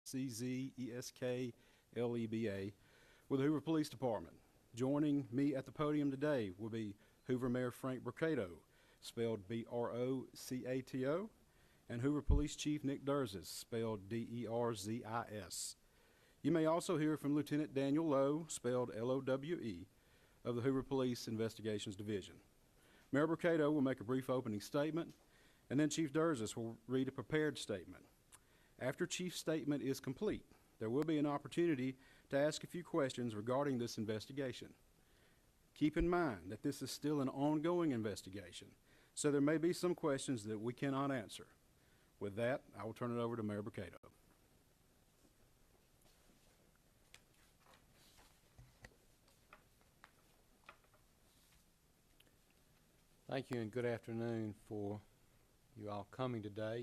CZESKLEBA, with the Hoover Police Department. Joining me at the podium today will be Hoover Mayor Frank Brocato, spelled B-R-O-C-A-T-O, and Hoover Police Chief Nick Durzis, spelled D-E-R-Z-I-S. You may also hear from Lieutenant Daniel Lowe, spelled L-O-W-E, of the Hoover Police Investigations Division. Mayor Brocato will make a brief opening statement, and then Chief Durzis will read a prepared statement. After Chief's statement is complete, there will be an opportunity to ask a few questions regarding this investigation. Keep in mind that this is still an ongoing investigation, so there may be some questions that we cannot answer. With that, I will turn it over to Mayor Brocato. Thank you and good afternoon for you all coming today.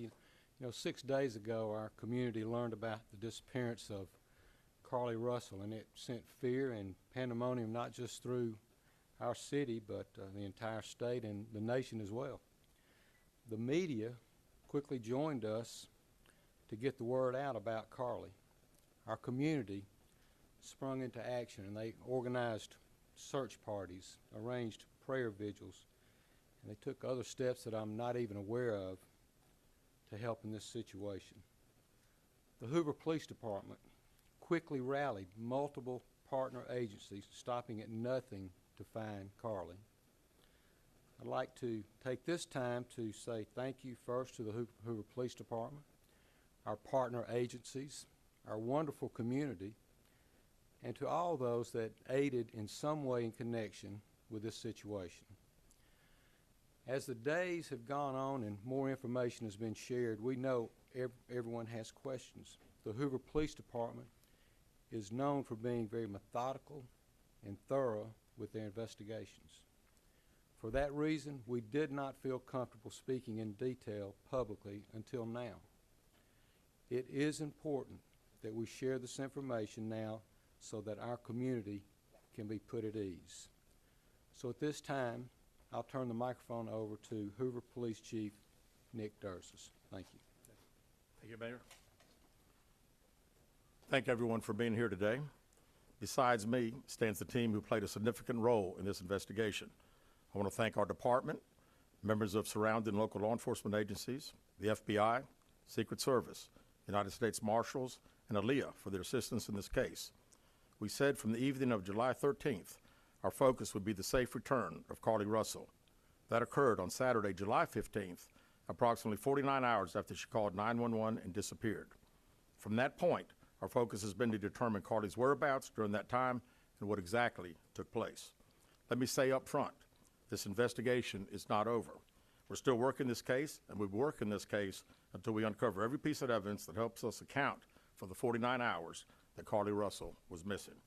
You know, 6 days ago our community learned about the disappearance of Carlee Russell, and it sent fear and pandemonium not just through our city but the entire state and the nation as well. The media quickly joined us to get the word out about Carlee. Our community sprung into action and they organized search parties, arranged prayer vigils, and they took other steps that I'm not even aware of to help in this situation. The Hoover Police Department quickly rallied multiple partner agencies, stopping at nothing to find Carlee. I'd like to take this time to say thank you first to the Hoover Police Department, our partner agencies, our wonderful community, and to all those that aided in some way in connection with this situation. As the days have gone on and more information has been shared, we know everyone has questions. The Hoover Police Department is known for being very methodical and thorough with their investigations. For that reason, we did not feel comfortable speaking in detail publicly until now. It is important that we share this information now so that our community can be put at ease. So at this time, I'll turn the microphone over to Hoover Police Chief Nick Durzis. Thank you. Thank you, Mayor. Thank everyone for being here today. Besides me stands the team who played a significant role in this investigation. I want to thank our department, members of surrounding local law enforcement agencies, the FBI, Secret Service, United States Marshals, and ALEA for their assistance in this case. We said from the evening of July 13th, our focus would be the safe return of Carlee Russell. That occurred on Saturday, July 15th, approximately 49 hours after she called 911 and disappeared. From that point, our focus has been to determine Carlee's whereabouts during that time and what exactly took place. Let me say up front, this investigation is not over. We're still working this case, and we'll be working this case until we uncover every piece of evidence that helps us account for the 49 hours that Carlee Russell was missing.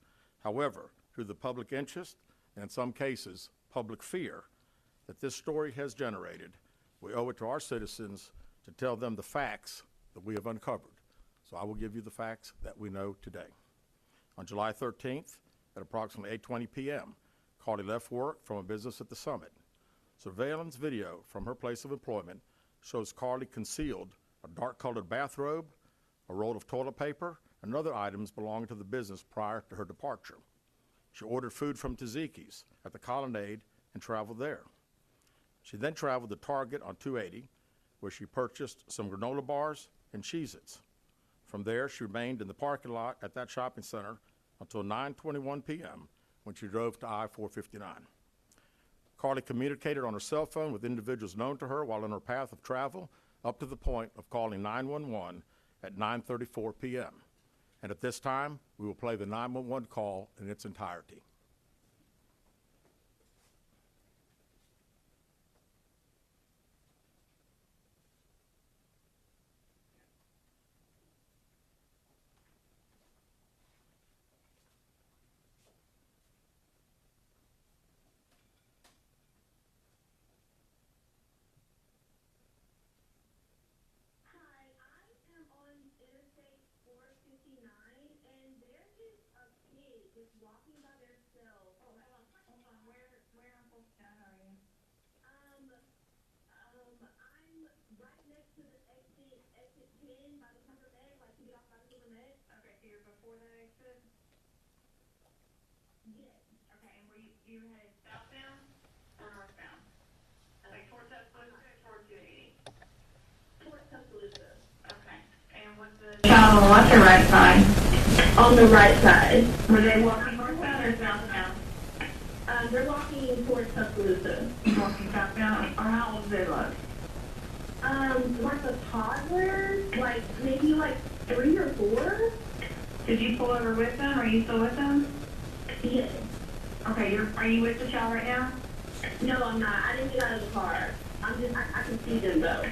However, through the public interest, and in some cases, public fear that this story has generated, we owe it to our citizens to tell them the facts that we have uncovered. So I will give you the facts that we know today. On July 13th, at approximately 8:20 p.m., Carlee left work from a business at the Summit. Surveillance video from her place of employment shows Carlee concealed a dark-colored bathrobe, a roll of toilet paper, and other items belonging to the business prior to her departure. She ordered food from Tzatziki's at the Colonnade and traveled there. She then traveled to Target on 280, where she purchased some granola bars and Cheez-Its. From there, she remained in the parking lot at that shopping center until 9:21 p.m. when she drove to I-459. Carlee communicated on her cell phone with individuals known to her while on her path of travel up to the point of calling 911 at 9:34 p.m. And at this time, we will play the 911 call in its entirety. Hi, I am on Interstate 459, and there is a kid just walking by themselves. Oh, hold on. Where on 49 are you? I'm right next to the exit 10 by the Pepper Bag, like you get off by the Pepper Bag. before that exit? Yes. Okay, and were you headed southbound or northbound? Like towards Tuscaloosa or towards 280? Towards Tuscaloosa. Okay, and was the child on the left or right side? On the right side. Were they walking northbound or southbound? They're walking towards Tuscaloosa. Walking southbound, or how old do they look? Like a toddler, like maybe like 3 or 4. Did you pull over with them? Are you still with them? Yes. Okay, are you with the child right now? No, I'm not. I didn't get out of the car. I can see them though.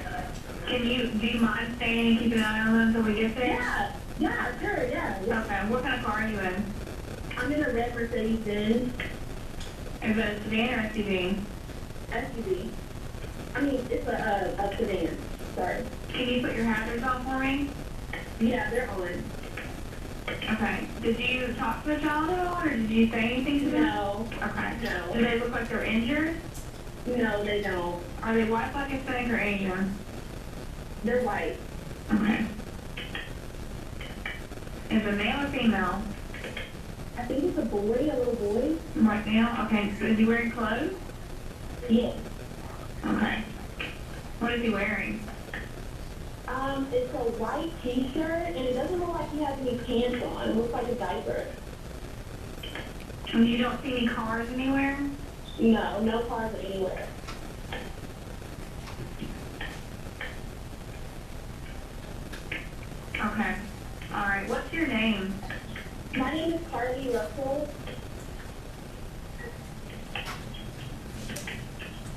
Do you mind staying and keeping an eye on them until we get there? Yeah, sure, yeah. Okay, what kind of car are you in? I'm in a red Mercedes-Benz. Is it a sedan or SUV? SUV. I mean, it's a sedan. Sorry. Can you put your hazards on for me? Yeah, they're on. Okay. Did you talk to the child at all, or did you say anything to them? No. Okay. No. Do they look like they're injured? No, they don't. Are they white, black, Hispanic, or Asian? They're white. Okay. Is it male or female? I think it's a boy, a little boy. White male? Okay. So is he wearing clothes? Yes. Okay. What is he wearing? It's a white t-shirt, and it doesn't look like he has any pants on. It looks like a diaper. And you don't see any cars anywhere? No, no cars anywhere. Okay. All right. What's your name? My name is Carlee Russell.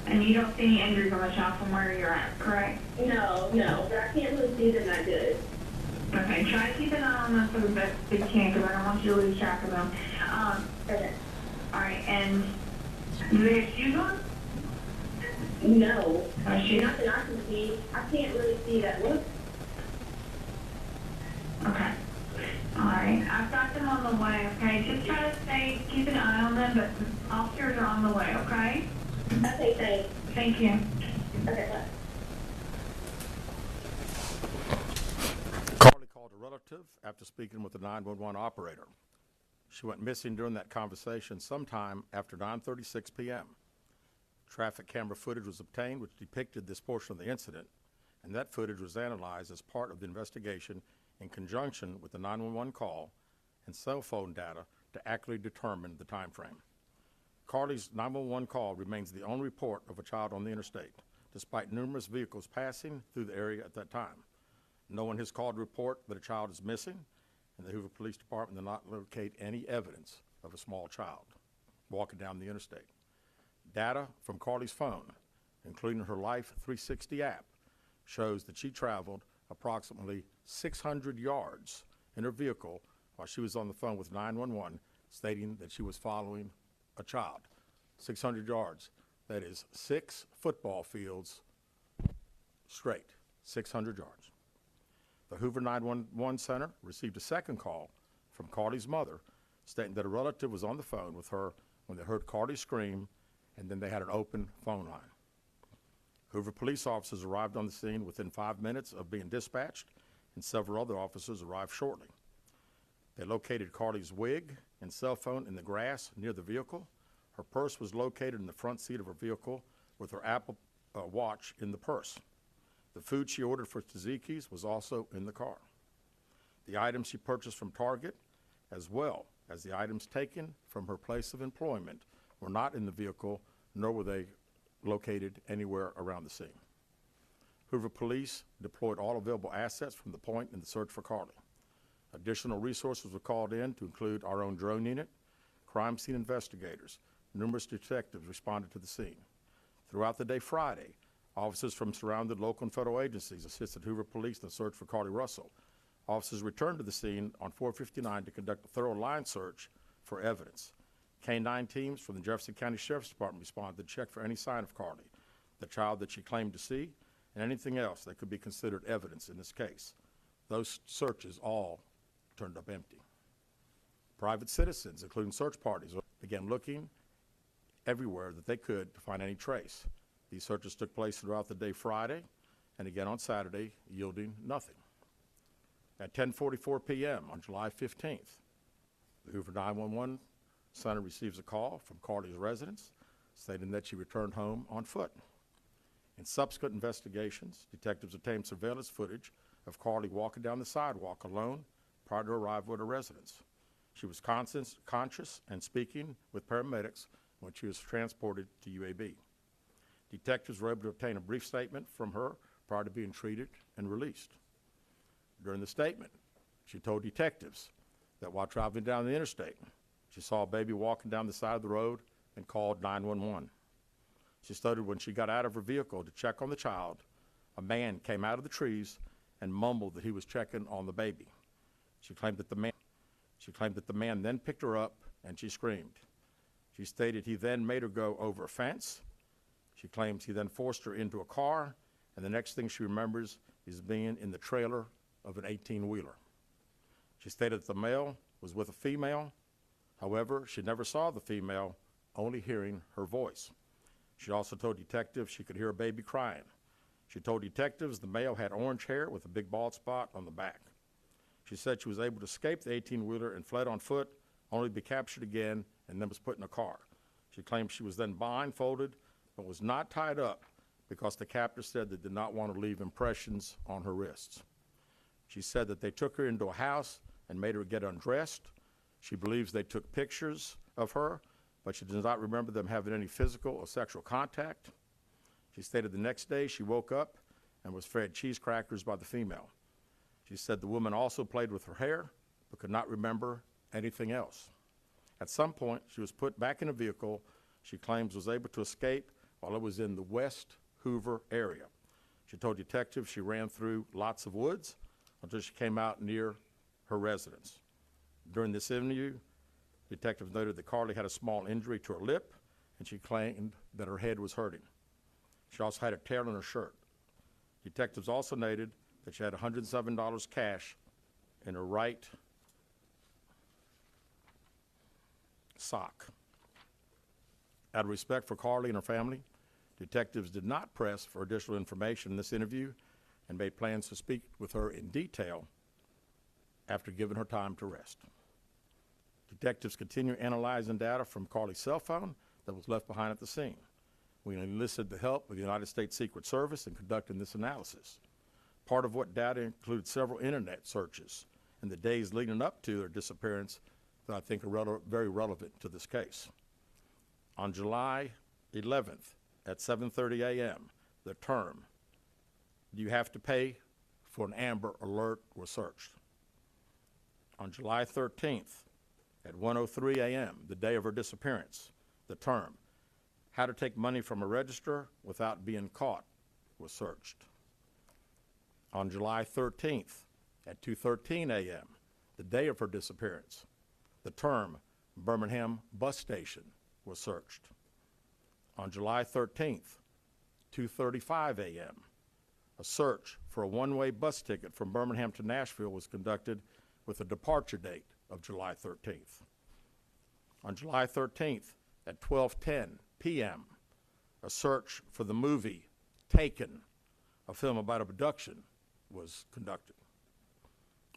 And you don't see any injuries on the child from where you're at, correct? No, but I can't really see them that good. Okay, try to keep an eye on them for the best you can, because I don't want you to lose track of them. Okay. All right, and do they have shoes on? No. Shoes? Not that I can see. I can't really see that. Look. Okay. All right, I've got them on the way, okay? Just try to keep an eye on them, but officers are on the way, okay? Okay, thanks. Thank you. Okay, bye. Carlee called a relative after speaking with the 911 operator. She went missing during that conversation sometime after 9:36 p.m. Traffic camera footage was obtained which depicted this portion of the incident, and that footage was analyzed as part of the investigation in conjunction with the 911 call and cell phone data to accurately determine the time frame. Carlee's 911 call remains the only report of a child on the interstate, despite numerous vehicles passing through the area at that time. No one has called to report that a child is missing, and the Hoover Police Department did not locate any evidence of a small child walking down the interstate. Data from Carlee's phone, including her Life 360 app, shows that she traveled approximately 600 yards in her vehicle while she was on the phone with 911, stating that she was following a child. 600 yards. That is 6 football fields straight. 600 yards. The Hoover 911 Center received a second call from Carlee's mother stating that a relative was on the phone with her when they heard Carlee scream, and then they had an open phone line. Hoover police officers arrived on the scene within 5 minutes of being dispatched, and several other officers arrived shortly. They located Carlee's wig and cell phone in the grass near the vehicle. Her purse was located in the front seat of her vehicle with her Apple Watch in the purse. The food she ordered for Tzatziki's was also in the car. The items she purchased from Target, as well as the items taken from her place of employment, were not in the vehicle, nor were they located anywhere around the scene. Hoover police deployed all available assets from the point in the search for Carlee. Additional resources were called in to include our own drone unit, crime scene investigators. Numerous detectives responded to the scene. Throughout the day Friday, officers from surrounding local and federal agencies assisted Hoover police in the search for Carlee Russell. Officers returned to the scene on 459 to conduct a thorough line search for evidence. K-9 teams from the Jefferson County Sheriff's Department responded to check for any sign of Carlee, the child that she claimed to see, and anything else that could be considered evidence in this case. Those searches all turned up empty. Private citizens, including search parties, began looking everywhere that they could to find any trace. These searches took place throughout the day Friday and again on Saturday, yielding nothing. At 10:44 p.m. on July 15th, the Hoover 911 center receives a call from Carlee's residence stating that she returned home on foot. In subsequent investigations, detectives obtained surveillance footage of Carlee walking down the sidewalk alone prior to arrival at her residence. She was conscious and speaking with paramedics when she was transported to UAB. Detectives were able to obtain a brief statement from her prior to being treated and released. During the statement, she told detectives that while traveling down the interstate, she saw a baby walking down the side of the road and called 911. She stated when she got out of her vehicle to check on the child, a man came out of the trees and mumbled that he was checking on the baby. She claimed that the man then picked her up and she screamed. She stated he then made her go over a fence. She claims he then forced her into a car, and the next thing she remembers is being in the trailer of an 18-wheeler. She stated that the male was with a female. However, she never saw the female, only hearing her voice. She also told detectives she could hear a baby crying. She told detectives the male had orange hair with a big bald spot on the back. She said she was able to escape the 18-wheeler and fled on foot, only to be captured again and then was put in a car. She claimed she was then blindfolded but was not tied up because the captor said they did not want to leave impressions on her wrists. She said that they took her into a house and made her get undressed. She believes they took pictures of her, but she does not remember them having any physical or sexual contact. She stated the next day she woke up and was fed cheese crackers by the female. She said the woman also played with her hair, but could not remember anything else. At some point, she was put back in a vehicle she claims was able to escape while it was in the West Hoover area. She told detectives she ran through lots of woods until she came out near her residence. During this interview, detectives noted that Carlee had a small injury to her lip, and she claimed that her head was hurting. She also had a tear in her shirt. Detectives also noted that she had $107 cash in her right sock. Out of respect for Carlee and her family, detectives did not press for additional information in this interview and made plans to speak with her in detail after giving her time to rest. Detectives continue analyzing data from Carlee's cell phone that was left behind at the scene. We enlisted the help of the United States Secret Service in conducting this analysis. Part of what data included several internet searches in the days leading up to their disappearance that I think are very relevant to this case. On July 11th at 7:30 a.m., the term, "Do you have to pay for an Amber Alert?" was searched. On July 13th at 1:03 a.m., the day of her disappearance, the term, "How to take money from a register without being caught," was searched. On July 13th at 2:13 a.m., the day of her disappearance, the term Birmingham bus station was searched. On July 13th, 2:35 a.m., a search for a one-way bus ticket from Birmingham to Nashville was conducted with a departure date of July 13th. On July 13th at 12:10 p.m., a search for the movie Taken, a film about abduction, was conducted.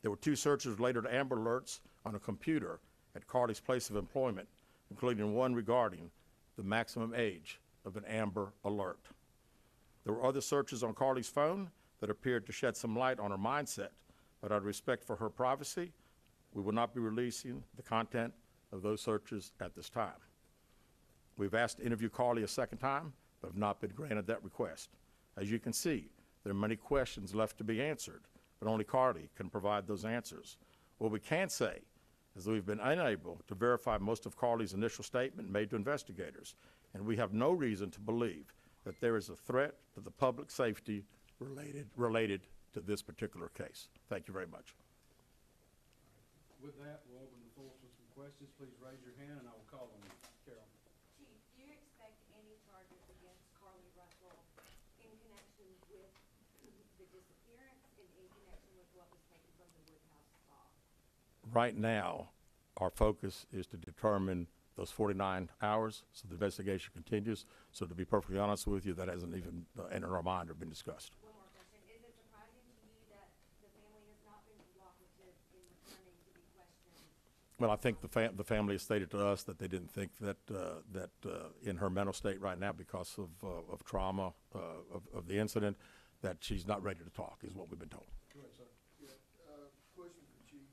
There were two searches related to Amber Alerts on a computer at Carlee's place of employment, including one regarding the maximum age of an Amber Alert. There were other searches on Carlee's phone that appeared to shed some light on her mindset, but out of respect for her privacy, we will not be releasing the content of those searches at this time. We've asked to interview Carlee a second time, but have not been granted that request. As you can see, there are many questions left to be answered, but only Carlee can provide those answers. What we can say is that we've been unable to verify most of Carlee's initial statement made to investigators, and we have no reason to believe that there is a threat to the public safety related to this particular case. Thank you very much. With that, we'll open the floor for some questions. Please raise your hand and I will call on you. Carol. Chief, do you expect any charges against Carlee Russell in connection with the disappearance and in connection with what was taken from the Woodhouse spa? Right now, our focus is to determine those 49 hours, so the investigation continues. So to be perfectly honest with you, that hasn't even entered our mind or been discussed. One more question. Is it surprising to you that the family has not been Well, I think the family has stated to us that they didn't think that in her mental state right now because of trauma of the incident, that she's not ready to talk, is what we've been told. Go ahead, sir. Yeah, question for Chief.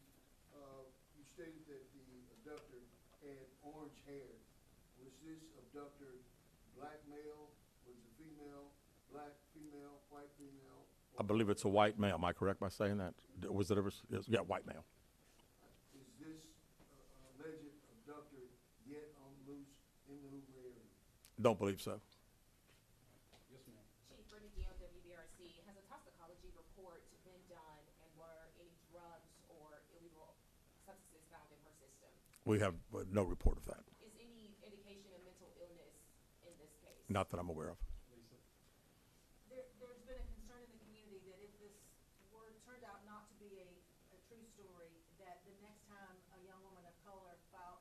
You stated that the abductor had orange hair. Was this abductor black male? Was it female? Black female? White female? I believe it's a white male. Am I correct by saying that? Was it ever? Yeah, white male. Is this alleged abductor yet on loose in the Hoover area? Don't believe so. Yes, ma'am. Chief Brittany Deon, WBRC, has a toxicology report been done, and were any drugs or illegal substances found in her system? We have no report of that. Is any indication of mental illness in this case? Not that I'm aware of. There's been a concern in the community that if this turned out not to be a true story, that the next time a young woman of color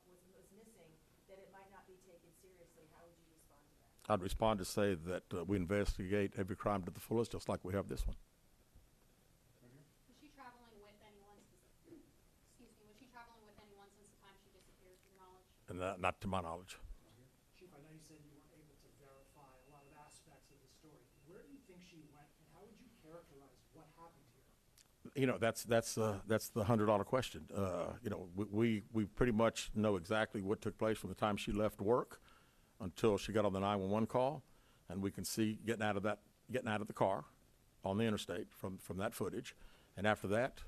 was missing, that it might not be taken seriously. How would you respond to that? I'd respond to say that we investigate every crime to the fullest, just like we have this one. Was she traveling with anyone, excuse me, was she traveling with anyone since the time she disappeared, to your knowledge? And not to my knowledge. Chief, I know you said you weren't able to verify a lot of aspects of the story. Where do you think she went, and how would you characterize what happened here? You know, that's the $100 question. You know, we pretty much know exactly what took place from the time she left work until she got on the 911 call, and we can see getting out of the car on the interstate from that footage. And after that,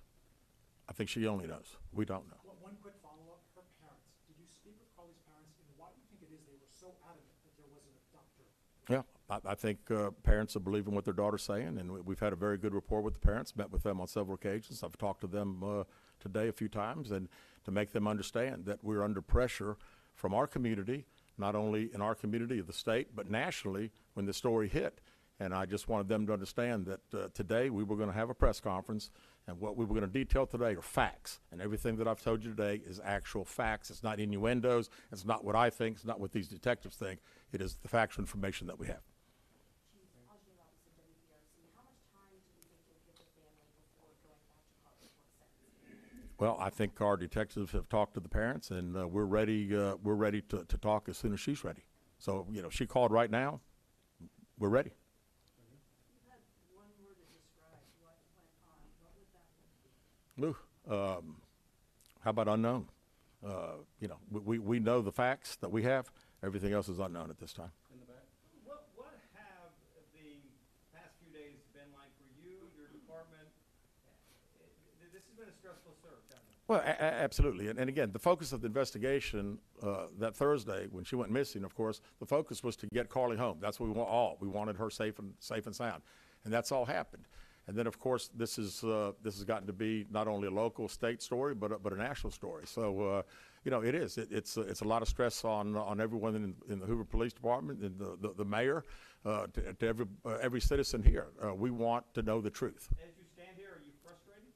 I think she only knows. We don't know. Well, one quick follow-up. Her parents. Did you speak with Carlee's parents, and why do you think it is they were so adamant that there was an abductor? Yeah, I think parents are believing what their daughter's saying, and we've had a very good rapport with the parents, met with them on several occasions. I've talked to them today a few times, and to make them understand that we're under pressure from our community, not only in our community of the state, but nationally when the story hit. And I just wanted them to understand that today we were going to have a press conference, and what we were going to detail today are facts. And everything that I've told you today is actual facts. It's not innuendos. It's not what I think. It's not what these detectives think. It is the factual information that we have. Chief, Audrey Robinson, WBRC, how much time do you think you'll give the family before going back to Carlee for a sentencing? Well, I think our detectives have talked to the parents, and we're ready to talk as soon as she's ready. So, you know, she called right now. We're ready. You had one word to describe what went on. What would that word be? How about unknown? You know, we know the facts that we have. Everything else is unknown at this time. In the back. What have the past few days been like for you, your department? This has been a stressful search, hasn't it? Well, absolutely. And again, the focus of the investigation that Thursday when she went missing, of course, the focus was to get Carlee home. That's what we want all. We wanted her safe and sound. And that's all happened. And then, of course, this has gotten to be not only a local, state story, but a national story. So, you know, it is. It's a lot of stress on everyone in the Hoover Police Department, and the mayor, to every citizen here. We want to know the truth. As you stand here, are you frustrated?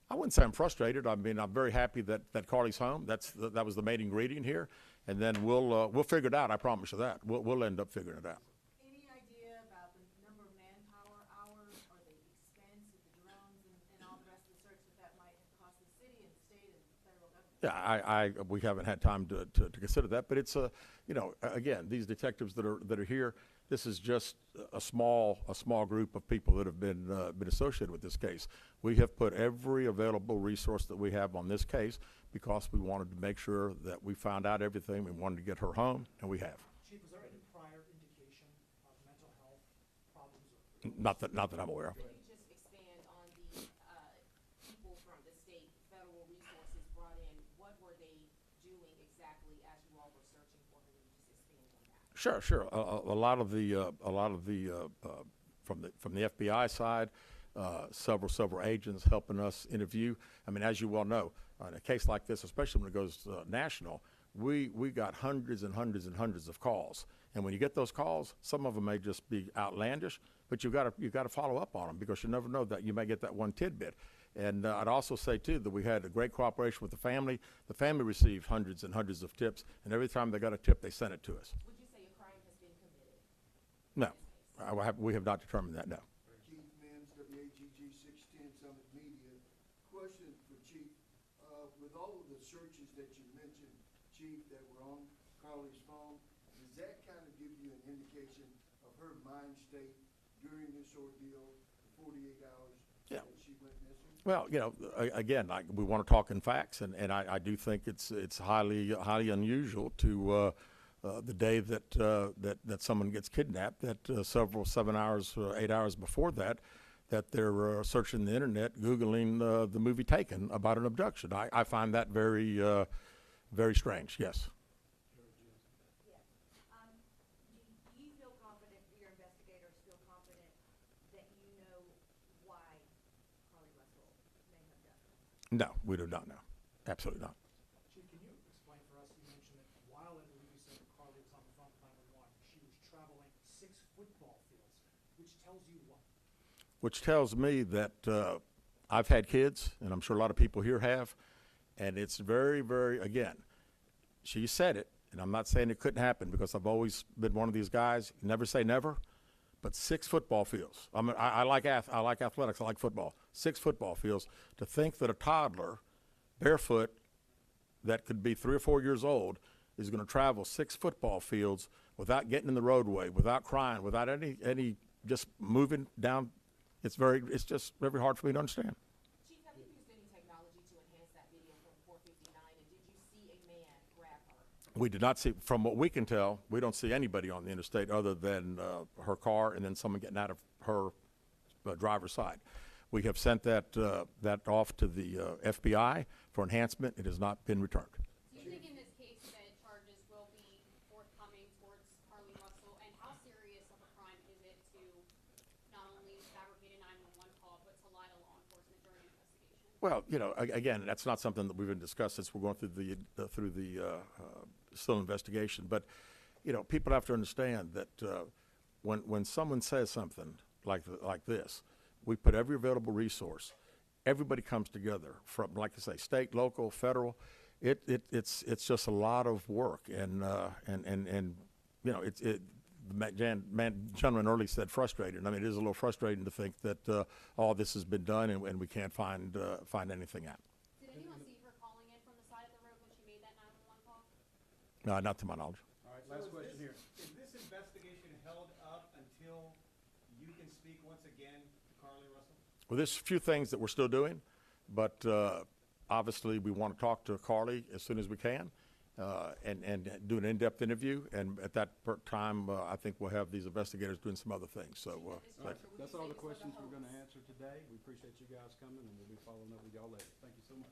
I wouldn't say I'm frustrated. I mean, I'm very happy that Carlee's home. That was the main ingredient here. And then we'll figure it out. I promise you that. We'll end up figuring it out. Any idea about the number of manpower hours or the expense of the drones and all the rest of the search that might have cost the city and state and federal government? Yeah, we haven't had time to consider that, but it's you know, again, these detectives that are here, this is just a small group of people that have been associated with this case. We have put every available resource that we have on this case because we wanted to make sure that we found out everything. We wanted to get her home, and we have. Chief, was there any prior indication of mental health problems? Not that I'm aware of. Could you just expand on the people from the state, federal resources brought in? What were they doing exactly as you all were searching for her? Can you just expand on that? Sure. A lot of the from the FBI side, several agents helping us interview. I mean, as you well know, in a case like this, especially when it goes national, we got hundreds and hundreds of calls. And when you get those calls, some of them may just be outlandish, but you've got to follow up on them because you never know that you may get that one tidbit. And I'd also say too that we had a great cooperation with the family. The family received hundreds and hundreds of tips, and every time they got a tip, they sent it to us. Would you say a crime has been committed? No, we have not determined that. No. Keith Mims, WAGG 610 Summit Media. Question for Chief. with all of the searches that you mentioned, Chief, that were on Carlee's phone, does that kind of give you an indication of her mind state during this ordeal, the 48 hours Yeah. that she went missing? Well, again, we want to talk in facts, and I do think it's highly unusual to the day that someone gets kidnapped, that 7 hours, 8 hours before that they're searching the internet, Googling the movie Taken about an abduction. I find that very, very strange, yes. Yeah. Do you feel confident, do your investigators feel confident that you know why Carlee Russell may have done this? No, we do not know. Absolutely not. Chief, can you explain for us, you mentioned that while I believe you said that Carlee was on the phone with 911, she was traveling 6 football fields, which tells you what? Which tells me that I've had kids, and I'm sure a lot of people here have, and it's very, very, again, she said it, and I'm not saying it couldn't happen because I've always been one of these guys, never say never, but 6 football fields. I like athletics, I like football. 6 football fields. To think that a toddler, barefoot, that could be 3 or 4 years old, is going to travel 6 football fields without getting in the roadway, without crying, without any just moving down. It's just very hard for me to understand. Chief, have you used any technology to enhance that video from 459, and did you see a man grab her? We did not see, from what we can tell, we don't see anybody on the interstate other than her car and then someone getting out of her driver's side. We have sent that off to the FBI for enhancement. It has not been returned. Do you think in this case that charges will be forthcoming towards Carlee Russell? And how serious of a crime is it to not only fabricate a 911 call, but to lie to law enforcement during an investigation? Well, again, that's not something that we've been discussed since we're going through the still investigation. But, people have to understand that when someone says something like this, we put every available resource. Everybody comes together from, like I say, state, local, federal. It's just a lot of work, and the gentleman earlier said frustrating. I mean, it is a little frustrating to think that all this has been done and we can't find anything out. Did anyone see her calling in from the side of the road when she made that 911 call? No, not to my knowledge. All right, last question here. Is this investigation held up until you can speak once again to Carlee Russell? Well, there's a few things that we're still doing, but obviously we want to talk to Carlee as soon as we can and do an in-depth interview. And at that time, I think we'll have these investigators doing some other things. So All right, that's all the questions we're going to answer today. We appreciate you guys coming, and we'll be following up with y'all later. Thank you so much.